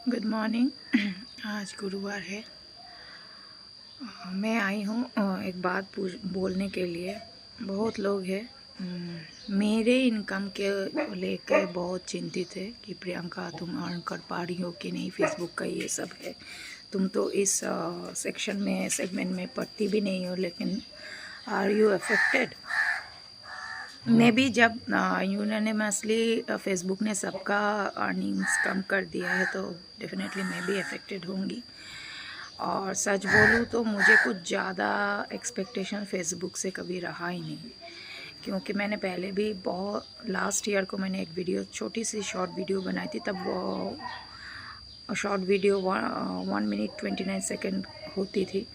Good morning. आज गुरुवार है। मैं आई हूँ एक बात बोलने के लिए। बहुत लोग हैं मेरे इनकम के लेकर बहुत चिंतित है कि प्रियंका तुम अर्न कर पा रही हो कि नहीं। फेसबुक का ये सब है, तुम तो इस सेक्शन में सेगमेंट में पढ़ती भी नहीं हो, लेकिन आर यू अफेक्टेड? मैं भी जब यूनानिमसली फेसबुक ने सबका अर्निंग्स कम कर दिया है तो डेफिनेटली मैं भी अफेक्टेड होंगी। और सच बोलूँ तो मुझे कुछ ज़्यादा एक्सपेक्टेशन फेसबुक से कभी रहा ही नहीं, क्योंकि मैंने पहले भी बहुत लास्ट ईयर को मैंने एक वीडियो, छोटी सी शॉर्ट वीडियो बनाई थी। तब वो शॉर्ट वीडियो 1 मिनट 29 सेकेंड होती थी,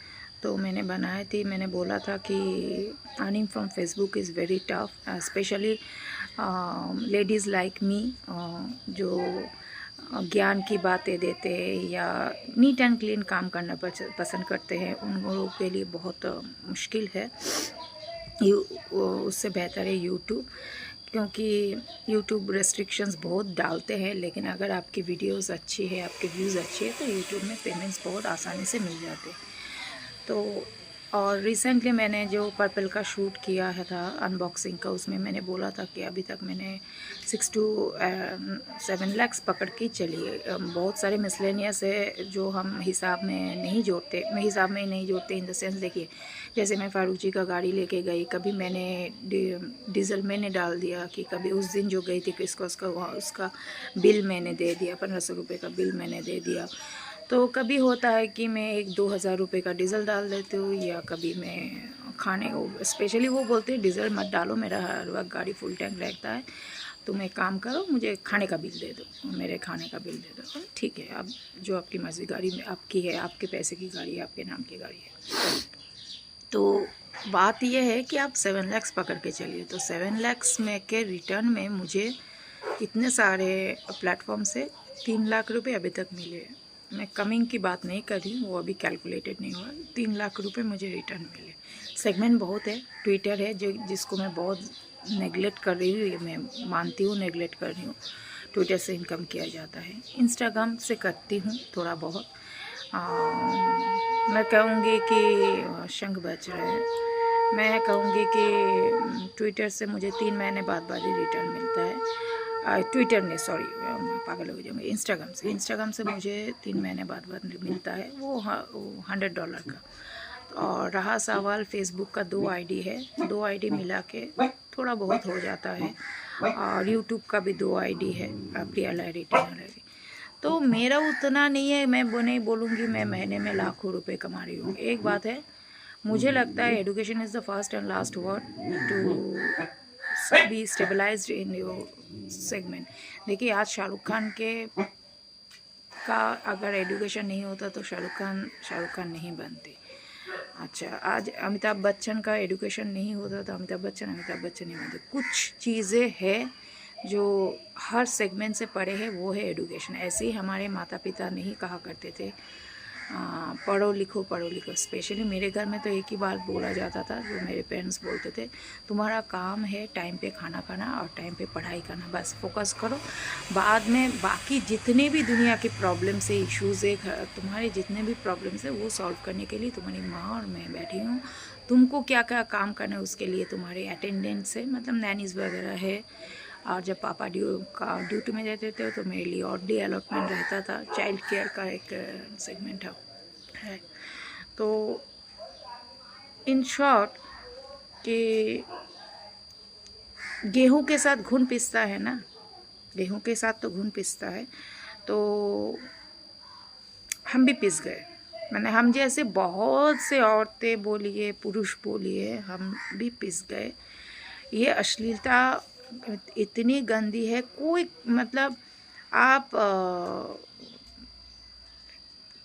तो मैंने बनाई थी। मैंने बोला था कि earning from Facebook is very tough, specially ladies like me जो ज्ञान की बातें देते हैं या नीट एंड क्लीन काम करना पसंद करते हैं, उन लोगों के लिए बहुत मुश्किल है। उससे बेहतर है यूट्यूब, क्योंकि यूट्यूब रेस्ट्रिक्शंस बहुत डालते हैं, लेकिन अगर आपकी वीडियोस अच्छी है, आपके व्यूज़ अच्छे हैं, तो यूट्यूब में पेमेंट्स बहुत आसानी से मिल जाते हैं। तो और रिसेंटली मैंने जो पर्पल का शूट किया है था अनबॉक्सिंग का, उसमें मैंने बोला था कि अभी तक मैंने 6 to 7 lakhs पकड़ के चलिए। बहुत सारे मिसलेनियस है जो हम हिसाब में नहीं जोड़ते। मैं हिसाब में नहीं जोड़ते इन द सेंस, देखिए जैसे मैं फारूक जी का गाड़ी लेके गई, कभी मैंने डीजल मैंने डाल दिया, कि कभी उस दिन जो गई थी किसको उसका बिल मैंने दे दिया, 1500 रुपये का बिल मैंने दे दिया। तो कभी होता है कि मैं 1-2 हज़ार रुपये का डीज़ल डाल देती हूँ, या कभी मैं खाने को, स्पेशली वो बोलते हैं डीज़ल मत डालो, मेरा हर वक्त गाड़ी फुल टैंक रहता है, तुम एक काम करो मुझे खाने का बिल दे दो, मेरे खाने का बिल दे दो। ठीक है, अब जो आपकी मर्ज़ी, गाड़ी में आपकी है, आपके पैसे की गाड़ी है, आपके नाम की गाड़ी है। तो बात यह है कि आप 7 lakhs पकड़ के चलिए। तो 7 lakhs में के रिटर्न में मुझे इतने सारे प्लेटफॉर्म से 3 लाख रुपए अभी तक मिले। मैं कमिंग की बात नहीं कर रही हूँ, वो अभी कैलकुलेटेड नहीं हुआ। 3 लाख रुपए मुझे रिटर्न मिले। सेगमेंट बहुत है, ट्विटर है जिसको मैं बहुत नेगलेक्ट कर रही हूँ, ये मैं मानती हूँ, नेगलेक्ट कर रही हूँ। ट्विटर से इनकम किया जाता है, इंस्टाग्राम से करती हूँ थोड़ा बहुत। मैं कहूँगी कि शंख बज रहे हैं, मैं कहूँगी कि ट्विटर से मुझे 3 महीने बाद ही रिटर्न मिलता है। ट्विटर ने, सॉरी पागल हो जाऊँगी, इंस्टाग्राम से मुझे 3 महीने बाद मिलता है, वो $100 का। और रहा सवाल फेसबुक का, 2 आईडी है, 2 आईडी मिला के थोड़ा बहुत हो जाता है। और यूट्यूब का भी 2 आईडी है, प्रिया लहरी, टीना लहरी। तो मेरा उतना नहीं है, मैं वो नहीं बोलूँगी मैं महीने में लाखों रुपए कमा रही हूँ। एक बात है, मुझे लगता है education is the first and last word to be stabilised in your segment. देखिए आज शाहरुख खान का अगर एजुकेशन नहीं होता तो शाहरुख खान नहीं बनते। अच्छा, आज अमिताभ बच्चन का एजुकेशन नहीं होता तो अमिताभ बच्चन नहीं बनते। कुछ चीज़ें हैं जो हर सेगमेंट से परे है, वो है एजुकेशन। ऐसे ही हमारे माता पिता नहीं कहा करते थे पढ़ो लिखो पढ़ो लिखो। स्पेशली मेरे घर में तो एक ही बात बोला जाता था, जो मेरे पेरेंट्स बोलते थे, तुम्हारा काम है टाइम पे खाना खाना और टाइम पे पढ़ाई करना, बस फोकस करो। बाद में बाकी जितने भी दुनिया के प्रॉब्लम्स है, इश्यूज़ है, तुम्हारे जितने भी प्रॉब्लम्स है, वो सॉल्व करने के लिए तुम्हारी माँ और मैं बैठी हूँ। तुमको क्या क्या काम करना है उसके लिए तुम्हारे अटेंडेंट्स है, मतलब नैनीज़ वगैरह है। और जब पापा ड्यूटी में रहते थे तो मेरे लिए और डे अलॉटमेंट रहता था, चाइल्ड केयर का एक सेगमेंट है। तो इन शॉर्ट कि गेहूं के साथ घुन पिसता है ना, गेहूं के साथ तो घुन पिसता है। तो हम भी पिस गए, मैंने हम जैसे बहुत से औरतें बोलिए, पुरुष बोलिए, हम भी पिस गए। ये अश्लीलता इतनी गंदी है, कोई मतलब आप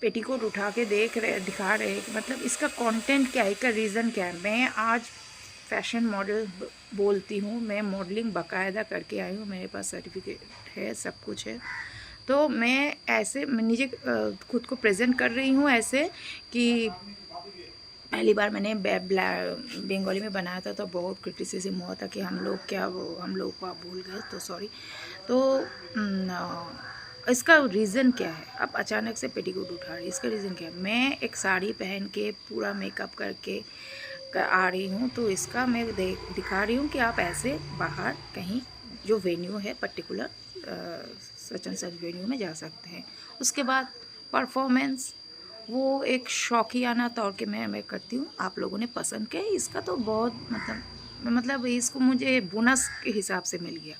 पेटीकोट उठा के दिखा रहे हैं, मतलब इसका कंटेंट क्या है, इसका रीज़न क्या है। मैं आज फैशन मॉडल बोलती हूँ, मैं मॉडलिंग बाकायदा करके आई हूँ, मेरे पास सर्टिफिकेट है, सब कुछ है। तो मैं ऐसे मुझे खुद को प्रेजेंट कर रही हूँ ऐसे कि पहली बार मैंने बंगाली में बनाया था तो बहुत क्रिटिसिज्म हुआ था कि हम लोग को आप भूल गए, तो सॉरी। तो इसका रीज़न क्या है? आप अचानक से पेटीकोट उठा रही, इसका रीज़न क्या है? मैं एक साड़ी पहन के पूरा मेकअप करके आ रही हूँ, तो इसका मैं दिखा रही हूँ कि आप ऐसे बाहर कहीं जो वेन्यू है particular such and such venue में जा सकते हैं। उसके बाद परफॉर्मेंस वो एक शौकियाना तौर के मैं करती हूँ। आप लोगों ने पसंद किया, इसका तो बहुत मतलब इसको मुझे बोनस के हिसाब से मिल गया।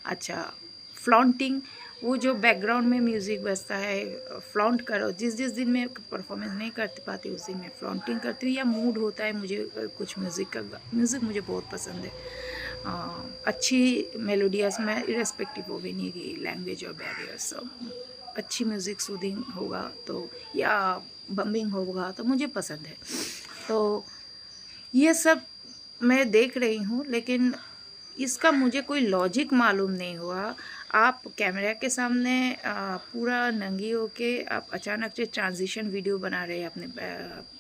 अच्छा, फ्लॉन्टिंग, वो जो बैकग्राउंड में म्यूज़िक बजता है, फ्लॉन्ट करो। जिस दिन मैं परफॉर्मेंस नहीं कर पाती उस दिन मैं फ्लॉन्टिंग करती हूँ, या मूड होता है मुझे कुछ म्यूज़िक मुझे बहुत पसंद है। अच्छी मेलोडियस में इरेस्पेक्टिव हो भी नहीं की लैंग्वेज और बैरियर्स, अच्छी म्यूज़िक सूदिंग होगा तो, या बम्बिंग होगा तो मुझे पसंद है। तो ये सब मैं देख रही हूँ, लेकिन इसका मुझे कोई लॉजिक मालूम नहीं हुआ। आप कैमरा के सामने पूरा नंगी होके आप अचानक से ट्रांजिशन वीडियो बना रहे हैं, अपने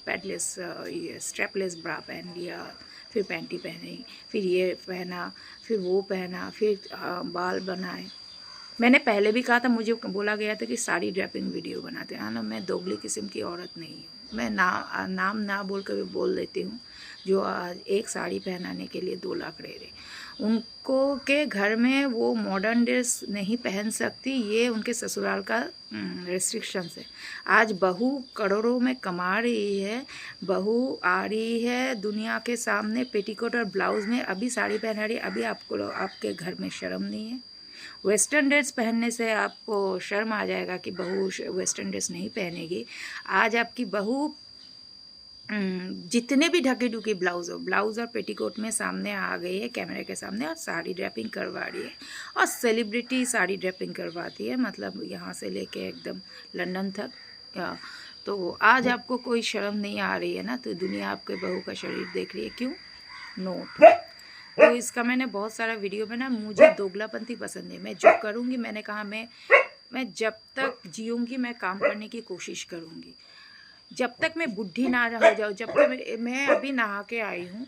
पैडलेस ये स्ट्रैपलेस ब्रा पहन लिया, फिर पैंटी पहनी, फिर ये पहना, फिर वो पहना, फिर बाल बनाए। मैंने पहले भी कहा था, मुझे बोला गया था कि साड़ी ड्रैपिंग वीडियो बनाते हैं ना। मैं दोगली किस्म की औरत नहीं हूँ। मैं नाम ना बोल कर भी बोल देती हूँ, जो आज एक साड़ी पहनाने के लिए 2 लाख ले रहे, उनको के घर में वो मॉडर्न ड्रेस नहीं पहन सकती, ये उनके ससुराल का रेस्ट्रिक्शंस है। आज बहू करोड़ों में कमा रही है, बहू आ रही है दुनिया के सामने पेटीकोट और ब्लाउज़ में, अभी साड़ी पहना रही है, अभी आपको आपके घर में शर्म नहीं है? वेस्टर्न ड्रेस पहनने से आपको शर्म आ जाएगा कि बहू वेस्टर्न ड्रेस नहीं पहनेगी। आज आपकी बहू जितने भी ढके ढुके ब्लाउज़ और पेटीकोट में सामने आ गई है कैमरे के सामने, और साड़ी ड्रैपिंग करवा रही है, और सेलिब्रिटी साड़ी ड्रैपिंग करवाती है, मतलब यहाँ से लेके एकदम लंदन तक। तो आज आपको कोई शर्म नहीं आ रही है ना, तो दुनिया आपके बहू का शरीर देख रही है, क्यों? नोट। तो इसका मैंने बहुत सारा वीडियो बना। मुझे दोगलापंथी पसंद है। मैं जो करूँगी, मैंने कहा मैं जब तक जीऊँगी मैं काम करने की कोशिश करूँगी, जब तक मैं बुढ़ी ना हो जाऊँ। जब तक मैं अभी नहा के आई हूँ,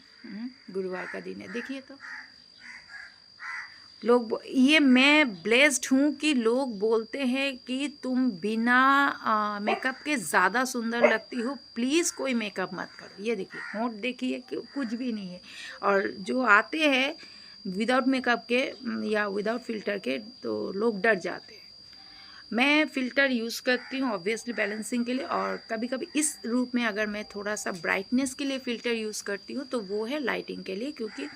गुरुवार का दिन है, देखिए तो लोग, ये मैं ब्लेस्ड हूँ कि लोग बोलते हैं कि तुम बिना मेकअप के ज़्यादा सुंदर लगती हो, प्लीज़ कोई मेकअप मत करो। ये देखिए होंठ देखिए कि कुछ भी नहीं है, और जो आते हैं विदाउट मेकअप के या विदाउट फ़िल्टर के, तो लोग डर जाते हैं। मैं फ़िल्टर यूज़ करती हूँ ऑब्वियसली बैलेंसिंग के लिए, और कभी कभी इस रूप में अगर मैं थोड़ा सा ब्राइटनेस के लिए फ़िल्टर यूज़ करती हूँ तो वो है लाइटिंग के लिए, क्योंकि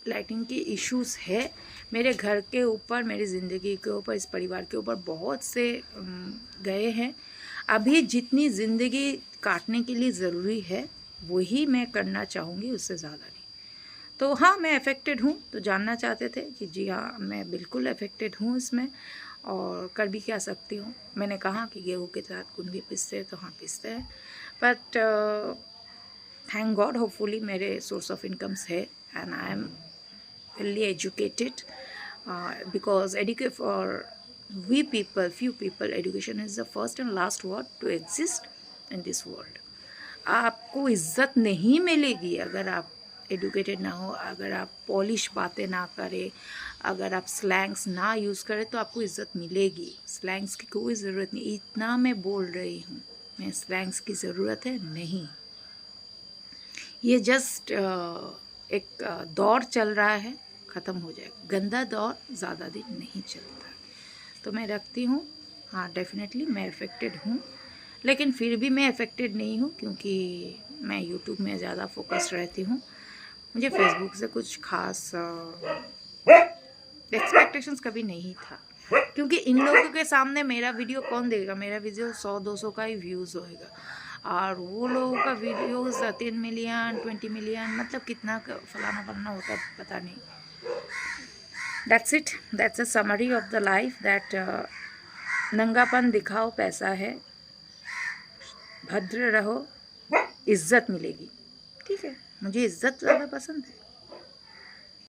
लाइटिंग की इश्यूज़ है मेरे घर के ऊपर, मेरी ज़िंदगी के ऊपर, इस परिवार के ऊपर बहुत से गए हैं। अभी जितनी ज़िंदगी काटने के लिए ज़रूरी है वही मैं करना चाहूँगी, उससे ज़्यादा नहीं। तो हाँ, मैं अफेक्टेड हूँ। तो जानना चाहते थे कि जी हाँ, मैं बिल्कुल अफेक्टेड हूँ इसमें, और कर भी क्या सकती हूँ। मैंने कहा कि गेहूँ के साथ गुड़ भी पीसते हैं, तो हाँ पीसते हैं, बट थैंक गॉड होपफुली मेरे सोर्स ऑफ इनकम्स है, and I am really educated, because for few people, education is the first and last word to exist in this world. आपको इज्जत नहीं मिलेगी अगर आप एडुकेटेड ना हो, अगर आप पॉलिश बातें ना करें, अगर आप स्लैंग्स ना यूज़ करें, तो आपको इज्जत मिलेगी। स्लैंग्स की कोई ज़रूरत नहीं, इतना मैं बोल रही हूँ, मैं स्लैंग्स की ज़रूरत है नहीं। ये जस्ट एक दौर चल रहा है, ख़त्म हो जाएगा। गंदा दौर ज़्यादा दिन नहीं चलता। तो मैं रखती हूँ, हाँ डेफिनेटली मैं अफेक्टेड हूँ, लेकिन फिर भी मैं अफेक्टेड नहीं हूँ, क्योंकि मैं यूट्यूब में ज़्यादा फोकस्ड रहती हूँ। मुझे फेसबुक से कुछ खास एक्सपेक्टेशंस कभी नहीं था, क्योंकि इन लोगों के सामने मेरा वीडियो कौन देगा? मेरा वीडियो 100-200 का ही व्यूज़ होएगा, और वो लोगों का वीडियोस 10 मिलियन 20 मिलियन, मतलब कितना फलाना फलाना होता है पता नहीं। That's it, that's a summary of the life, that नंगापन दिखाओ पैसा है, भद्र रहो इज्जत मिलेगी। ठीक है, मुझे इज्जत ज़्यादा पसंद है।